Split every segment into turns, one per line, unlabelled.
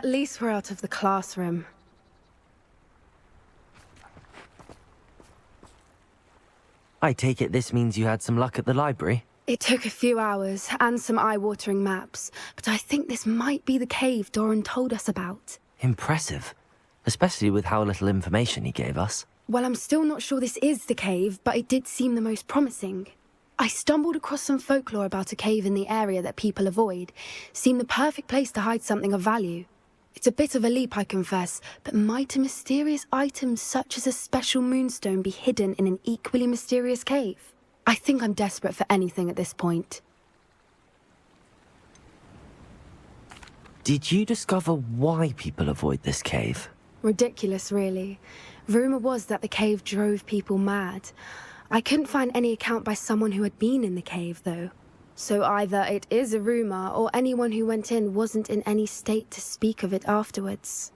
least we're out of the classroom.
I take it this means you had some luck at the library?
It took a few hours and some eye-watering maps, but I think this might be the cave Doran told us about.
Impressive. Especially with how little information he gave us.
Well, I'm still not sure this is the cave, but it did seem the most promising. I stumbled across some folklore about a cave in the area that people avoid. Seemed the perfect place to hide something of value. It's a bit of a leap, I confess, but might a mysterious item such as a special moonstone be hidden in an equally mysterious cave? I think I'm desperate for anything at this point.
Did you discover why people avoid this cave?
Ridiculous, really. Rumour was that the cave drove people mad. I couldn't find any account by someone who had been in the cave, though. So either it is a rumour, or anyone who went in wasn't in any state to speak of it afterwards.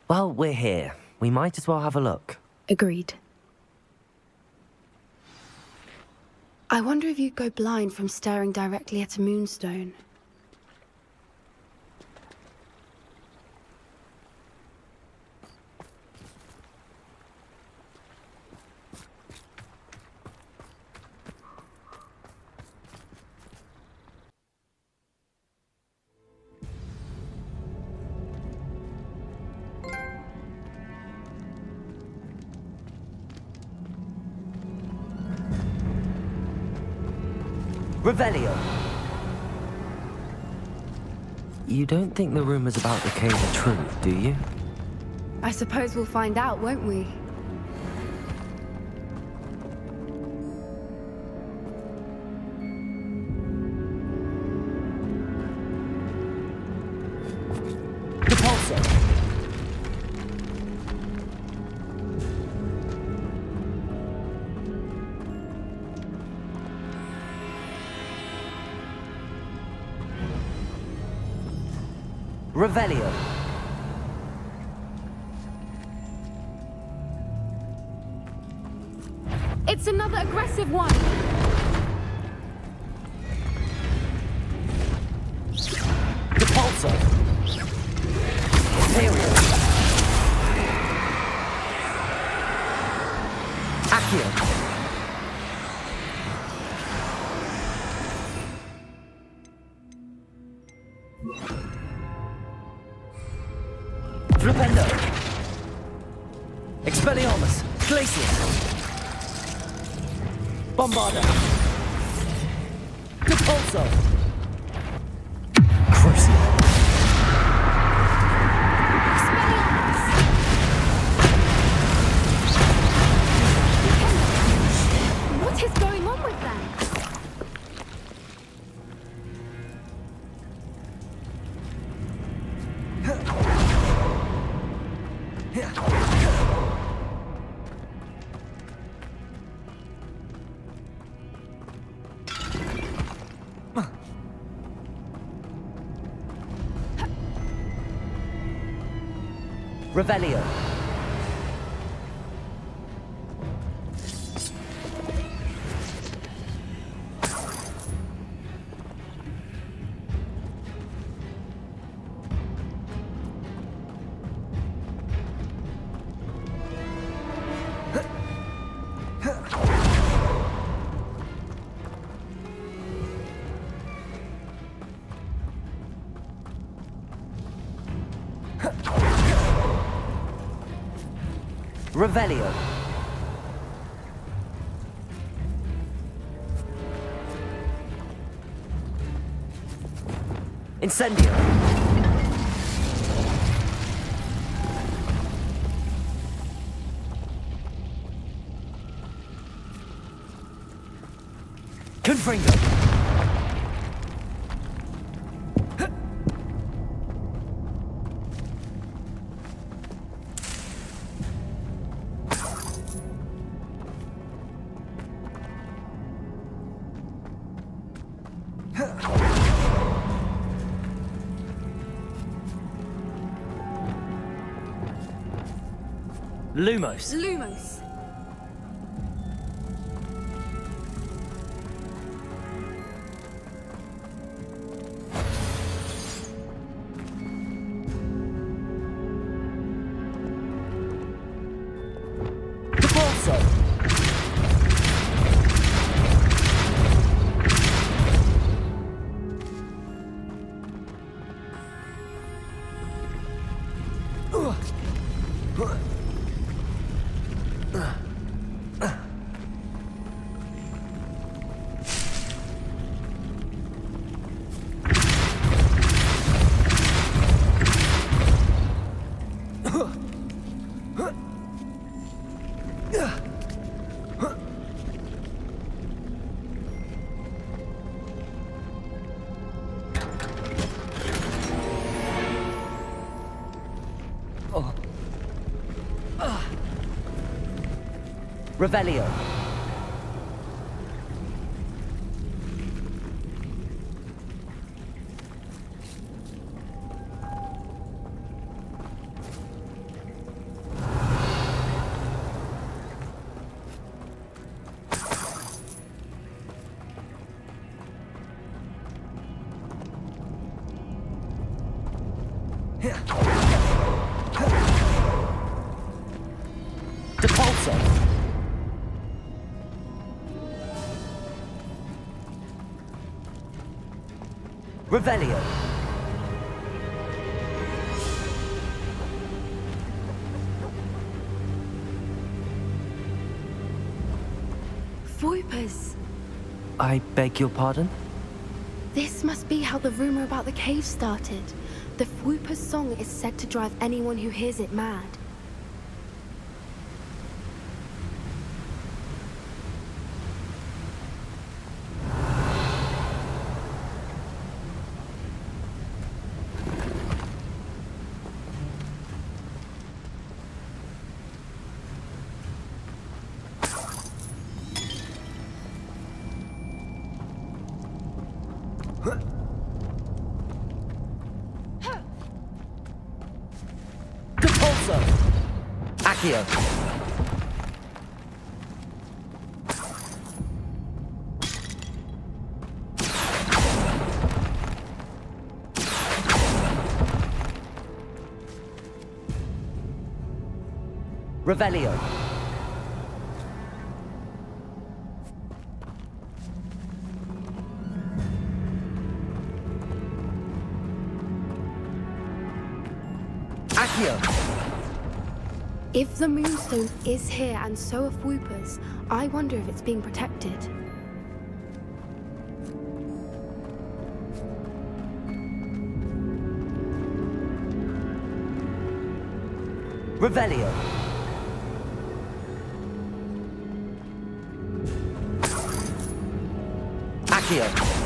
Well, we're here. We might as well have a look.
Agreed. I wonder if you'd go blind from staring directly at a moonstone.
Revelio! You don't think the rumors about the cave are true, do you?
I suppose we'll find out, won't we?
Revelio.
It's another aggressive one!
Repulsor. Imperial. Accio. Flipendo. Expelliarmus. Glacius. Bombarda. Repulso. Crucial.
What is going on with them?
Revelio. Revelio. Incendio. Confringo. Lumos.
Lumos.
Repulsor! Revelio. Repulsor. Revelio.
Voipers.
I beg your pardon?
This must be how the rumor about the cave started. The Fwooper's song is said to drive anyone who hears it mad.
Repulsor! Accio. Revelio. Accio.
If the Moonstone is here and so are Fwoopers, I wonder if it's being protected.
Revelio. Accio.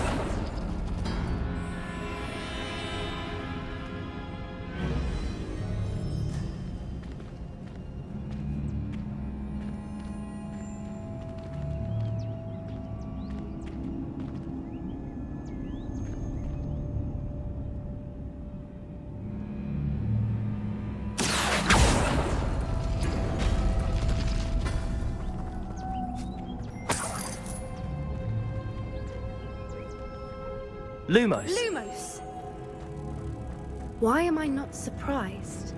Lumos.
Lumos! Why am I not surprised?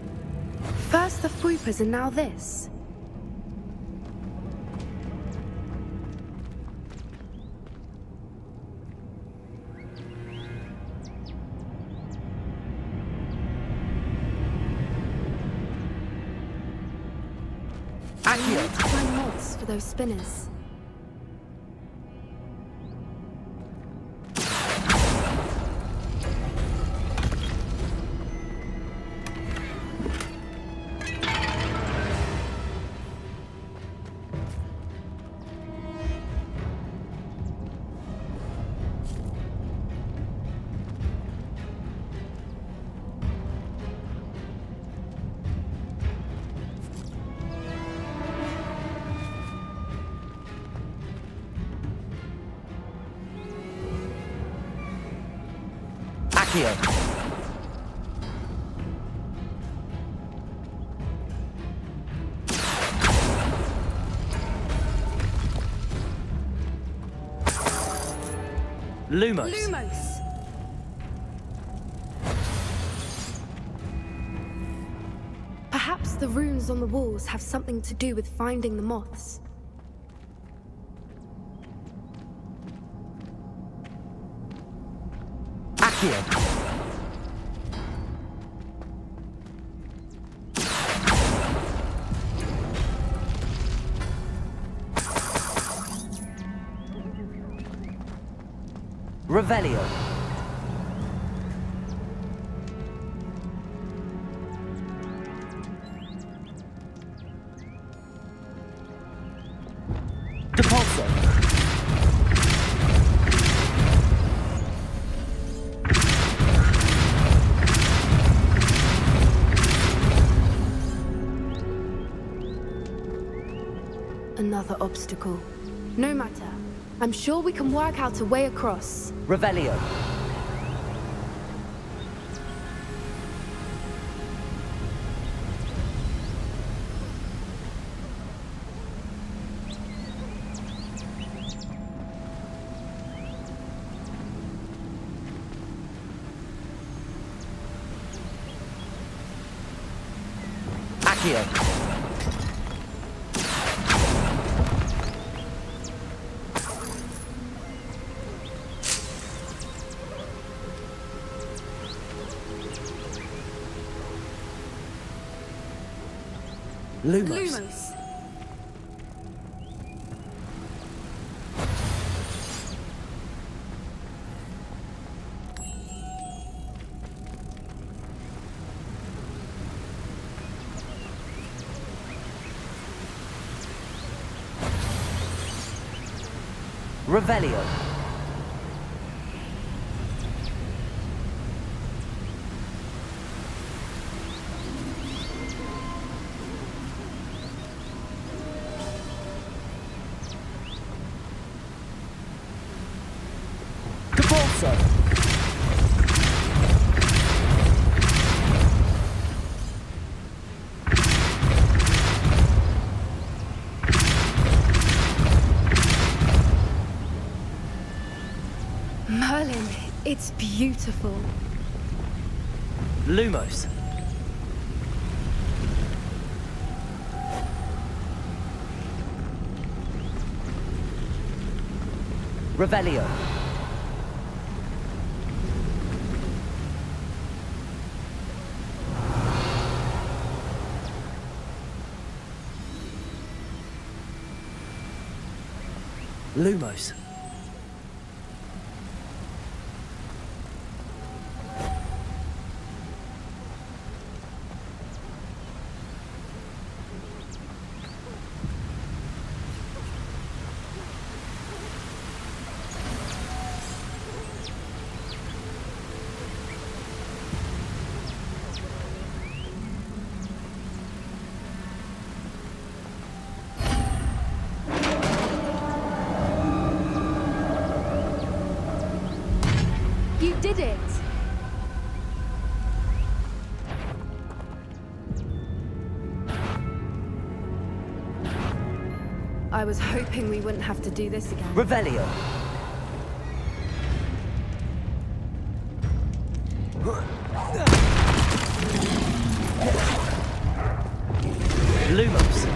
First the Fwoopers and now this. I need to find mods for those spinners.
Accio.
Lumos.
Lumos! Perhaps the runes on the walls have something to do with finding the moths.
Accio. Revelio. Depulso.
Another obstacle. No matter. I'm sure we can work out a way across.
Revelio. Accio. Lumos. Revelio.
Merlin, it's beautiful.
Lumos. Revelio. Lumos.
You did it! I was hoping we wouldn't have to do this again.
Revelio. Lumos.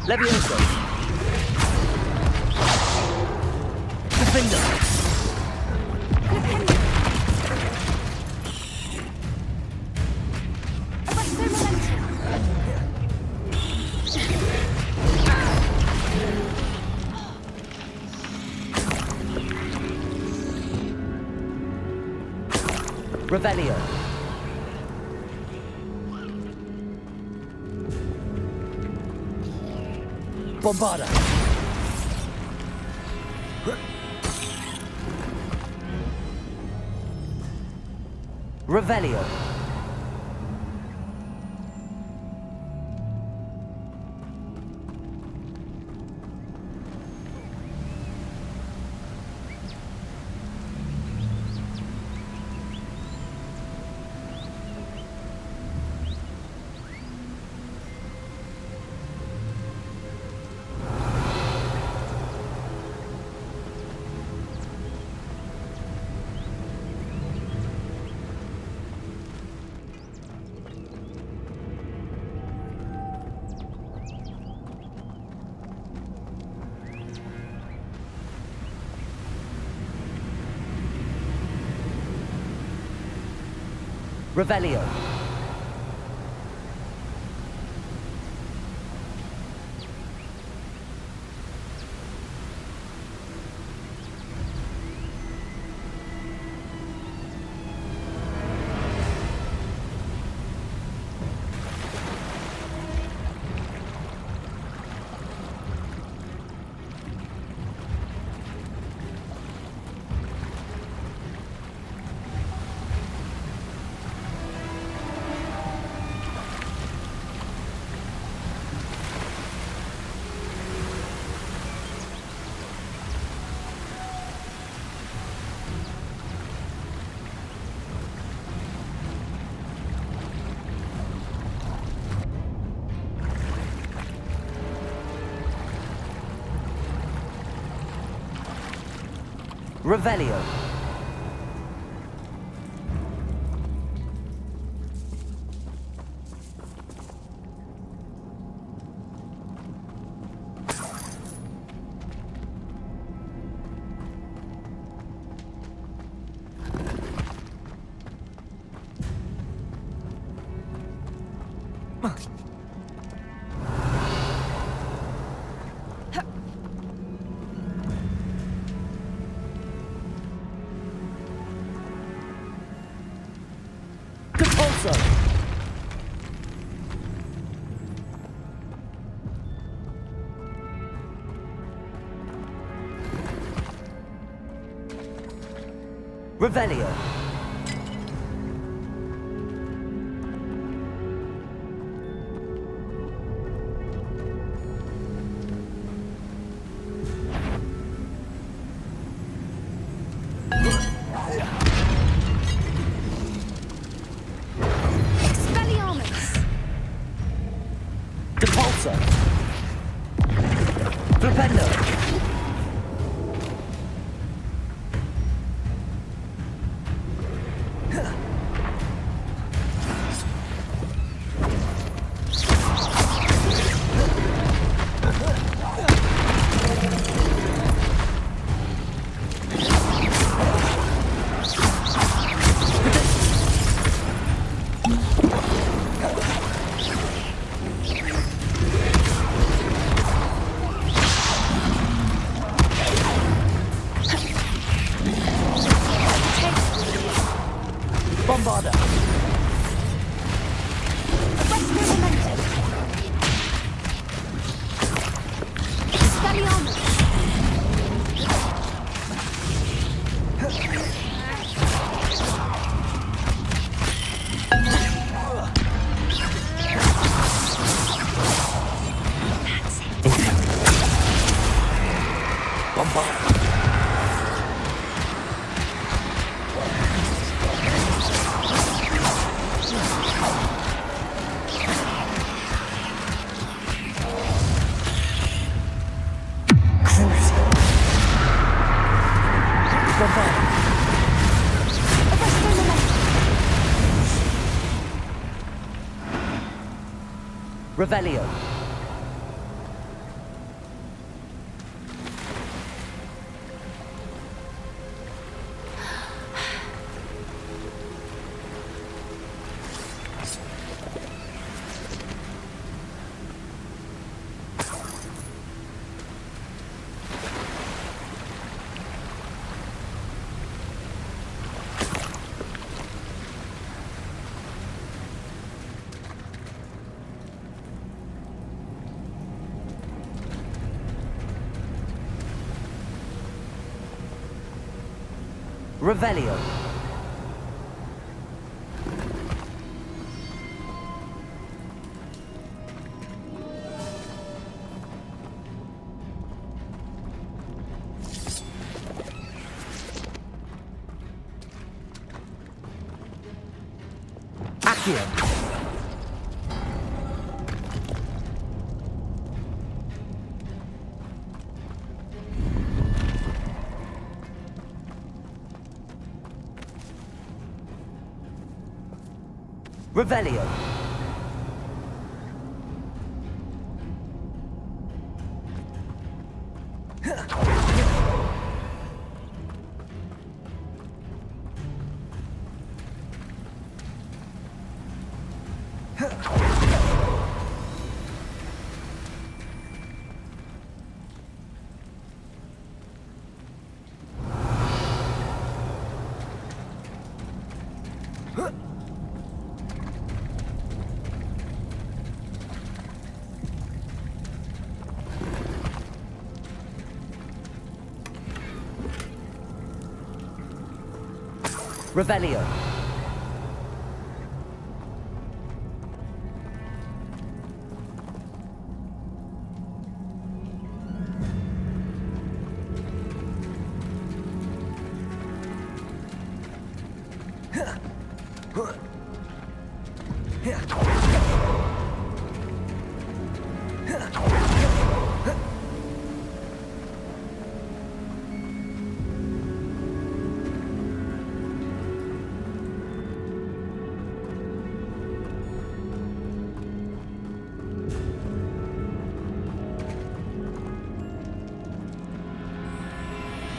Levioso. Defender. Revelio. Bombarda. Revelio. Revelio. Revelio. Revelio.
Expelliarmus!
Depulsor. Flipendo. Bombarda.
Expelliarmus!
Bombarda. Revelio. Revelio. Accio. Revelio. Revelio.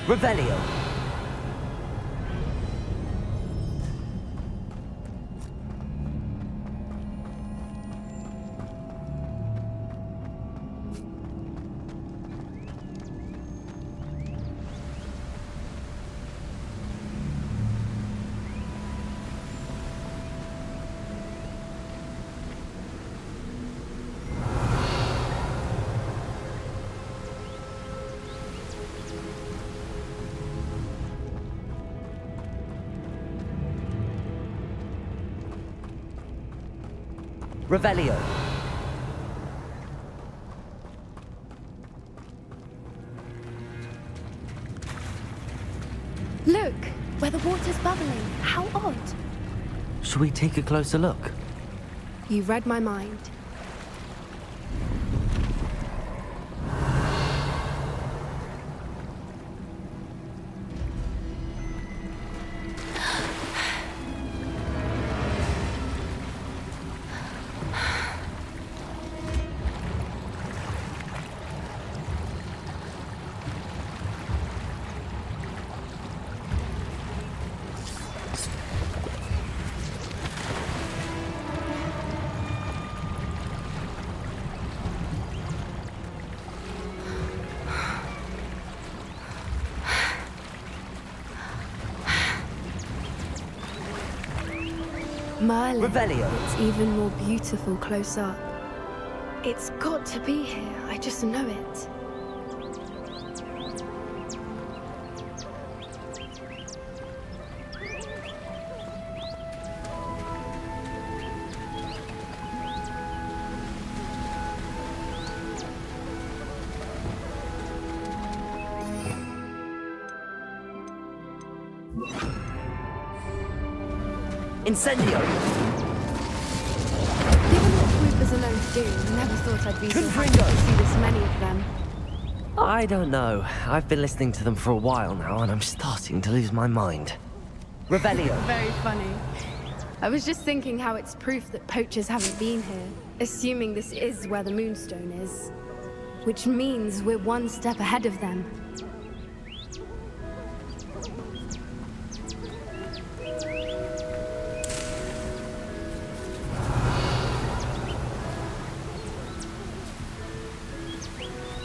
Revelio. Revelio.
Look, where the water's bubbling. How odd.
Shall we take a closer look?
You read my mind. Merlin.
Revelio.
It's even more beautiful close up. It's got to be here. I just know it.
Incendio.
Given what swoopers are known to do, never thought I'd be so happy
Confringo.
to see this many of them.
I don't know. I've been listening to them for a while now, and I'm starting to lose my mind.
Revelio.
Very funny. I was just thinking how it's proof that poachers haven't been here, assuming this is where the Moonstone is. Which means we're one step ahead of them.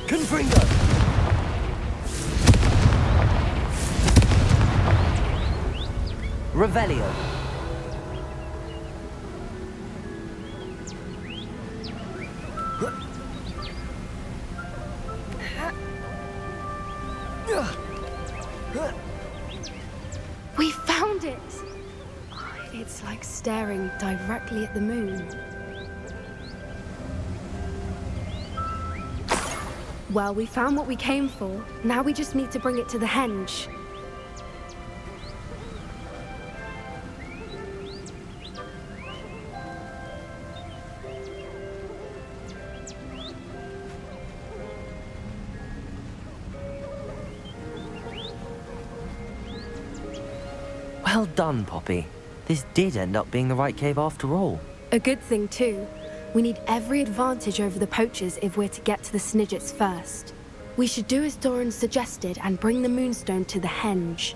Confringo. Revelio.
it! It's like staring directly at the moon. Well, we found what we came for. Now we just need to bring it to the henge.
Well done, Poppy. This did end up being the right cave after all.
A good thing, too. We need every advantage over the poachers if we're to get to the Snidgets first. We should do as Doran suggested and bring the moonstone to the henge.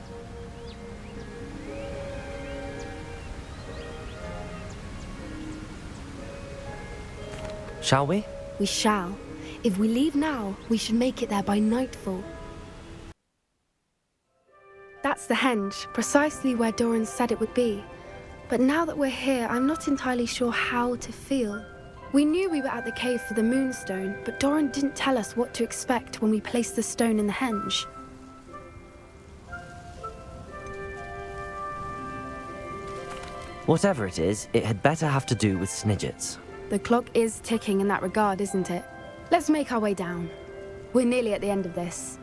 Shall we?
We shall. If we leave now, we should make it there by nightfall. That's the henge, precisely where Doran said it would be. But now that we're here, I'm not entirely sure how to feel. We knew we were at the cave for the moonstone, but Doran didn't tell us what to expect when we placed the stone in the henge.
Whatever it is, it had better have to do with Snidgets.
The clock is ticking in that regard, isn't it? Let's make our way down. We're nearly at the end of this.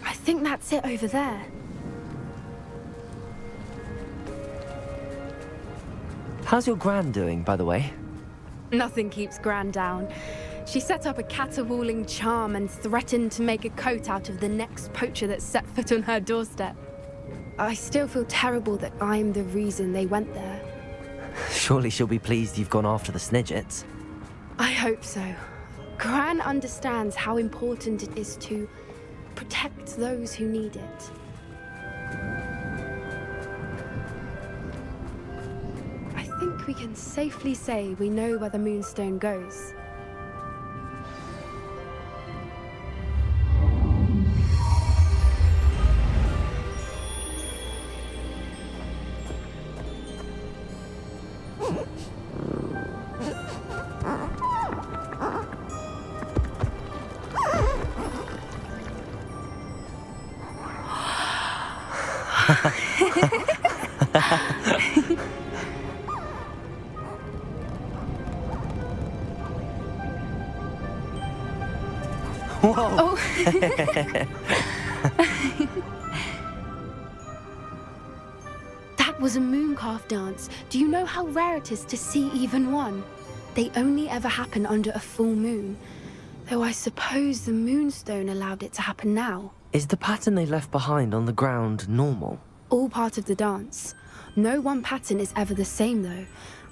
I think that's it over there.
How's your Gran doing, by the way?
Nothing keeps Gran down. She set up a caterwauling charm and threatened to make a coat out of the next poacher that set foot on her doorstep. I still feel terrible that I'm the reason they went there.
Surely she'll be pleased you've gone after the Snidgets.
I hope so. Gran understands how important it is to protect those who need it. I think we can safely say we know where the moonstone goes.
Whoa!
Oh. That was a mooncalf dance. Do you know how rare it is to see even one? They only ever happen under a full moon. Though I suppose the moonstone allowed it to happen now.
Is the pattern they left behind on the ground normal?
All part of the dance. No one pattern is ever the same, though.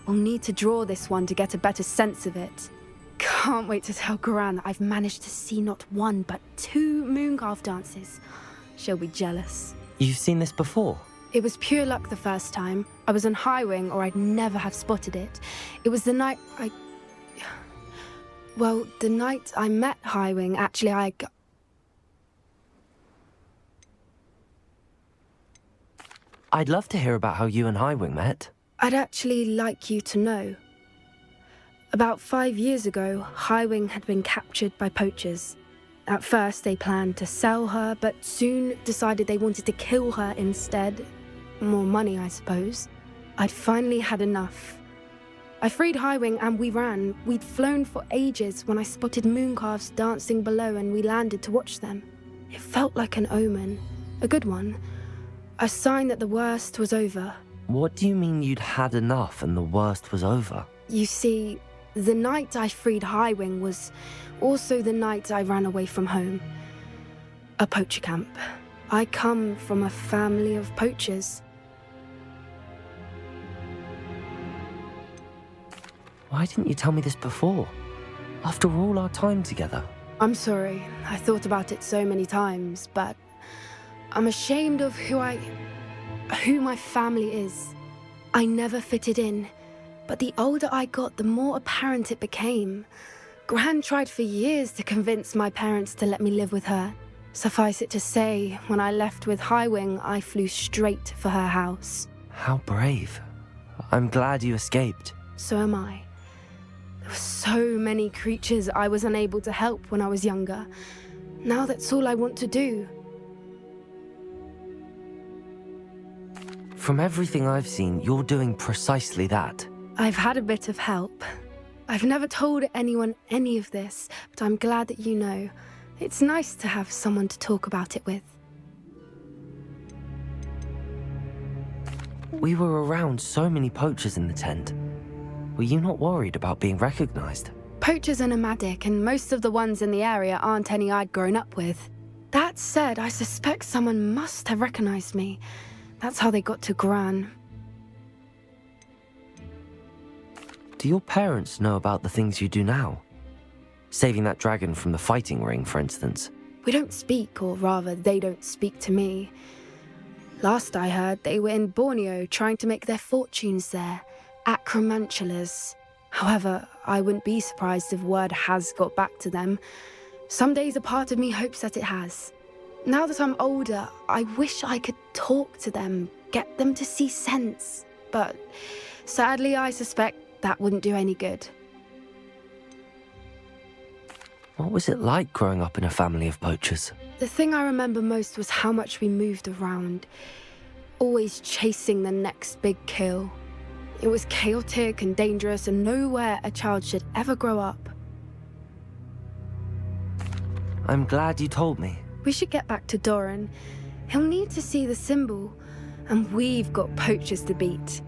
We'll need to draw this one to get a better sense of it. Can't wait to tell Gran that I've managed to see not one, but 2 mooncalf dances. She'll be jealous.
You've seen this before?
It was pure luck the first time. I was on Highwing, or I'd never have spotted it. It was the night Well, the night I met Highwing, actually,
I'd love to hear about how you and Highwing met.
I'd actually like you to know. About 5 years ago, Highwing had been captured by poachers. At first, they planned to sell her, but soon decided they wanted to kill her instead. More money, I suppose. I'd finally had enough. I freed Highwing and we ran. We'd flown for ages when I spotted mooncalves dancing below and we landed to watch them. It felt like an omen. A good one. A sign that the worst was over.
What do you mean you'd had enough and the worst was over?
You see, the night I freed Highwing was also the night I ran away from home. A poacher camp. I come from a family of poachers.
Why didn't you tell me this before? After all our time together.
I'm sorry. I thought about it so many times, but I'm ashamed of who my family is. I never fitted in, but the older I got, the more apparent it became. Gran tried for years to convince my parents to let me live with her. Suffice it to say, when I left with Highwing, I flew straight for her house.
How brave. I'm glad you escaped.
So am I. There were so many creatures I was unable to help when I was younger. Now that's all I want to do.
From everything I've seen, you're doing precisely that.
I've had a bit of help. I've never told anyone any of this, but I'm glad that you know. It's nice to have someone to talk about it with.
We were around so many poachers in the tent. Were you not worried about being recognized?
Poachers are nomadic, and most of the ones in the area aren't any I'd grown up with. That said, I suspect someone must have recognized me. That's how they got to Gran.
Do your parents know about the things you do now? Saving that dragon from the fighting ring, for instance.
We don't speak, or rather, they don't speak to me. Last I heard, they were in Borneo trying to make their fortunes there. Acromantulas. However, I wouldn't be surprised if word has got back to them. Some days a part of me hopes that it has. Now that I'm older, I wish I could talk to them, get them to see sense. But sadly, I suspect that wouldn't do any good.
What was it like growing up in a family of poachers?
The thing I remember most was how much we moved around, always chasing the next big kill. It was chaotic and dangerous, and nowhere a child should ever grow up.
I'm glad you told me.
We should get back to Doran. He'll need to see the symbol, and we've got poachers to beat.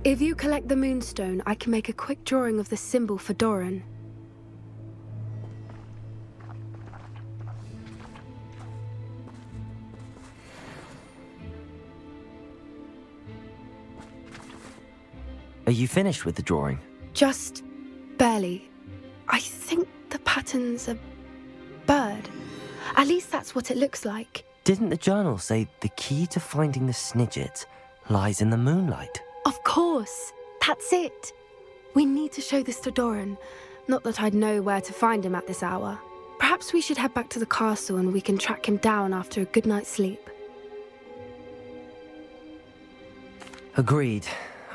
If you collect the moonstone, I can make a quick drawing of the symbol for Doran.
Are you finished with the drawing?
Just barely. I think the pattern's a bird. At least that's what it looks like.
Didn't the journal say the key to finding the Snidget lies in the moonlight?
Of course. That's it. We need to show this to Doran. Not that I'd know where to find him at this hour. Perhaps we should head back to the castle and we can track him down after a good night's sleep.
Agreed.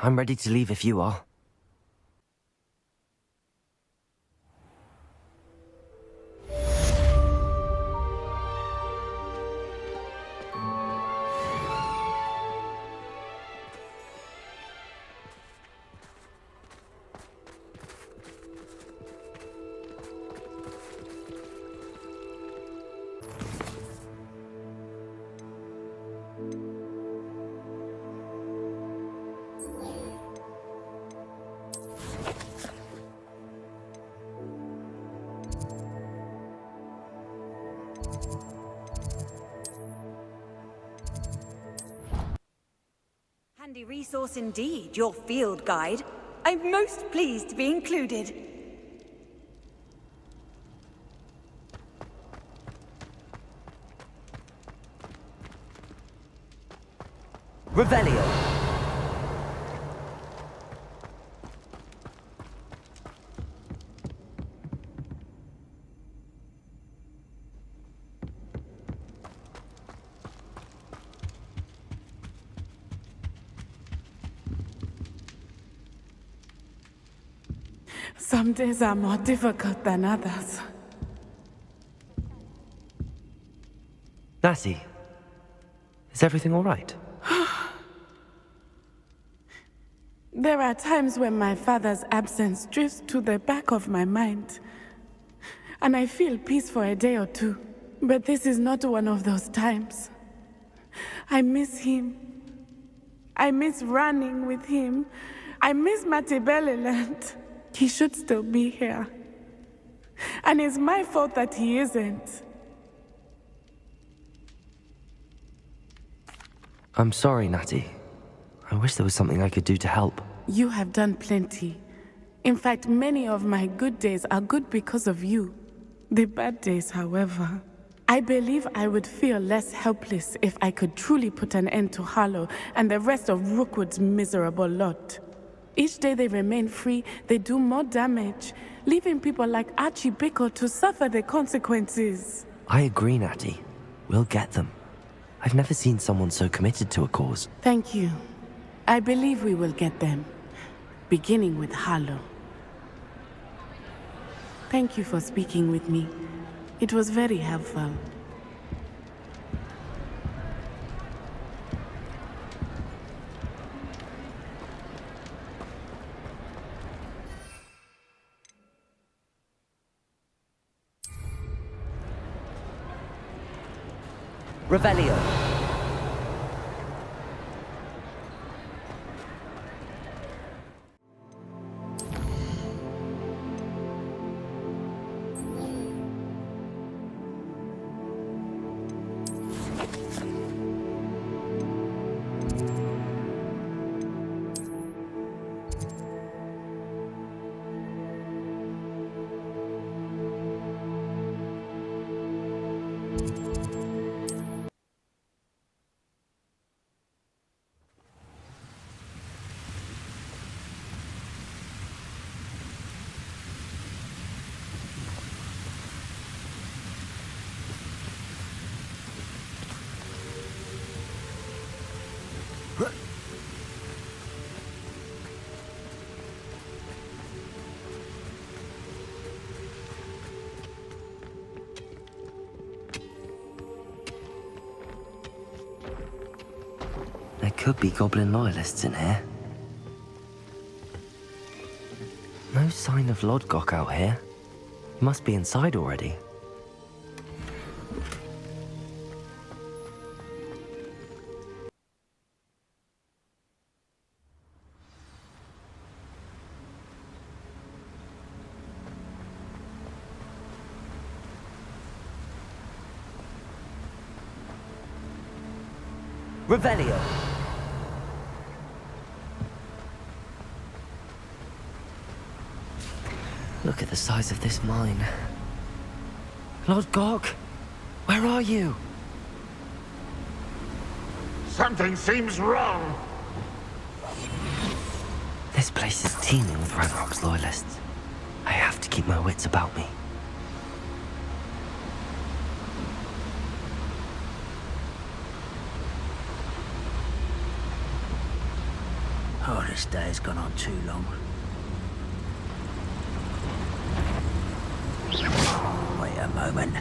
I'm ready to leave if you are.
Handy resource indeed, your field guide. I'm most pleased to be included.
Revelio.
Some days are more difficult than others.
Natty, is everything all right?
There are times when my father's absence drifts to the back of my mind, and I feel peace for a day or two. But this is not one of those times. I miss him. I miss running with him. I miss Matibeleland. He should still be here. And it's my fault that he isn't.
I'm sorry, Natty. I wish there was something I could do to help.
You have done plenty. In fact, many of my good days are good because of you. The bad days, however. I believe I would feel less helpless if I could truly put an end to Harlow and the rest of Rookwood's miserable lot. Each day they remain free, they do more damage, leaving people like Archie Bickle to suffer the consequences.
I agree, Natty. We'll get them. I've never seen someone so committed to a cause.
Thank you. I believe we will get them, beginning with Harlow. Thank you for speaking with me. It was very helpful.
Revelio.
There could be goblin loyalists in here. No sign of Lodgok out here. He must be inside already.
Revelio.
Look at the size of this mine. Lodgok, where are you?
Something seems wrong.
This place is teeming with Ragnarok's loyalists. I have to keep my wits about me.
Oh, this day's gone on too long. Wait a moment.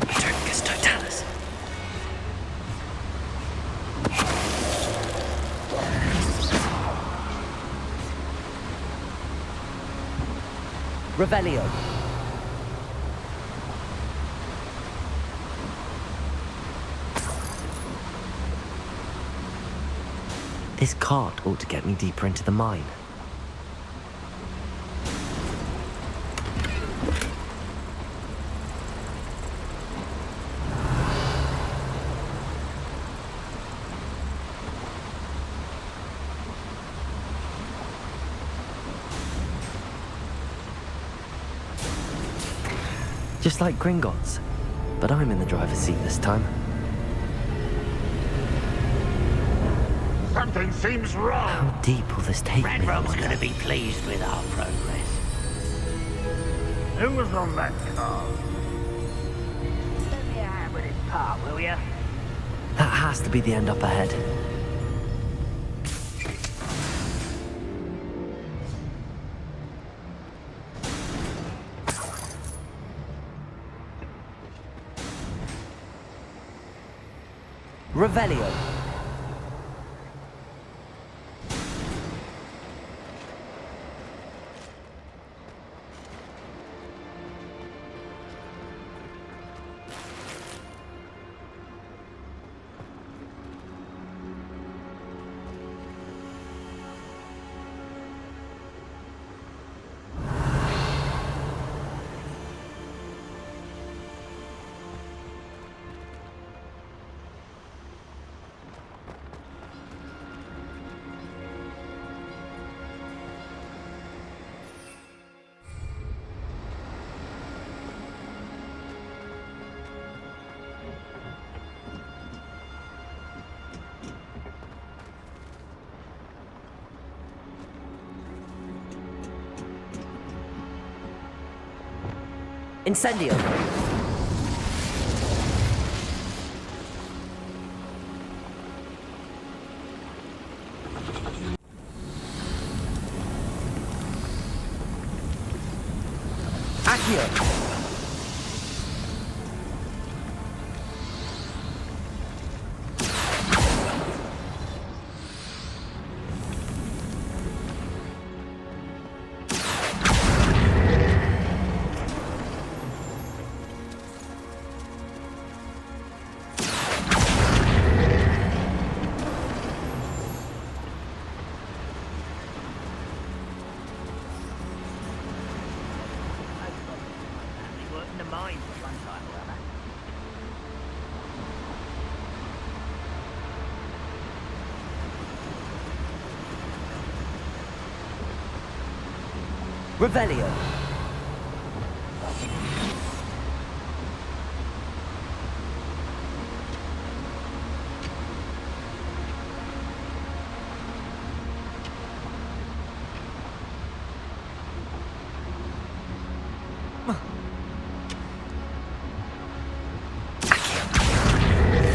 Dricus Totalis.
Revelio.
This cart ought to get me deeper into the mine. Just like Gringotts, but I'm in the driver's seat this time.
Something seems wrong.
How deep will this take me?
Ranrog's gonna be pleased with our progress.
Who was on that car?
Let me a hand with this part, will ya?
That has to be the end up ahead.
Revelio. Incendio. Accio. Revelio.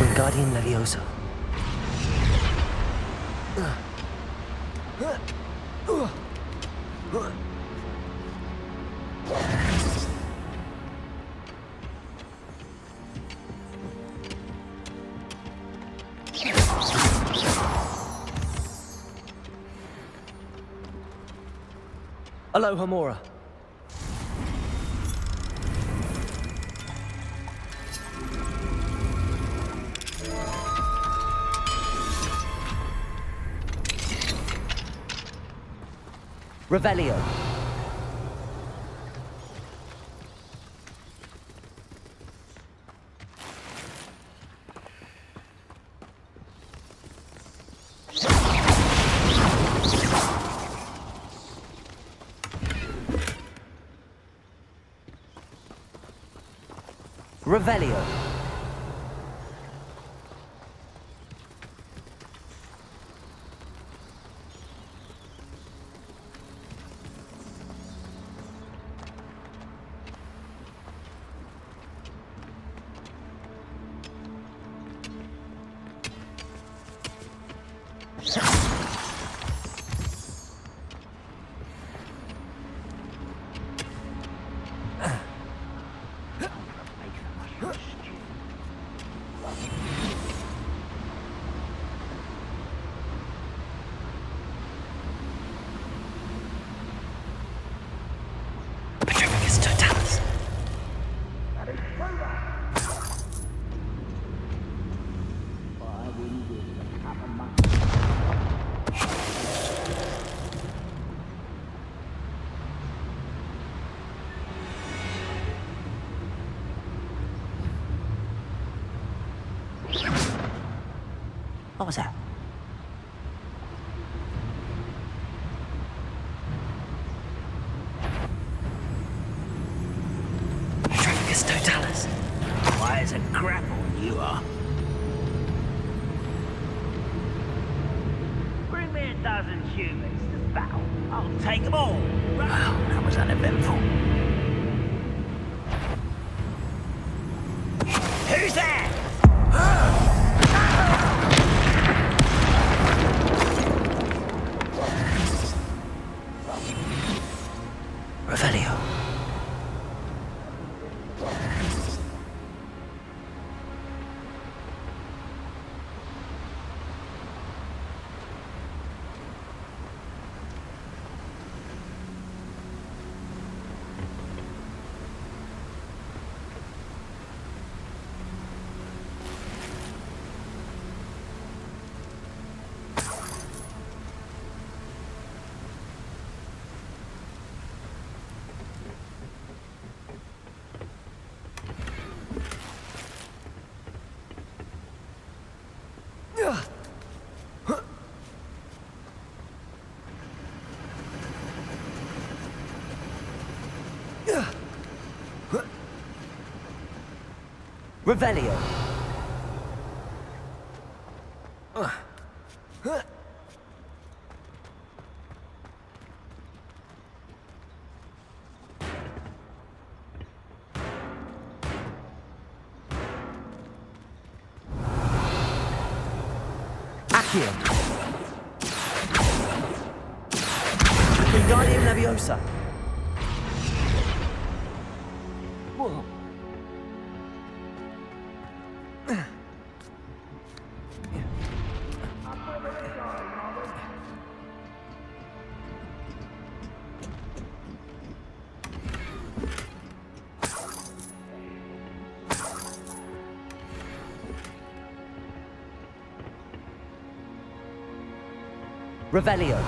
Wingardium Leviosa.
Aloha Mora. Revelio. Revelio. What was that? Petrificus totalis. Why is a grapple you are? Bring me a dozen humans to battle. I'll take them all. Wow, that was uneventful. Who's there? Revelio. Revelio. Accio. Wingardium Leviosa. Whoa. Revelio.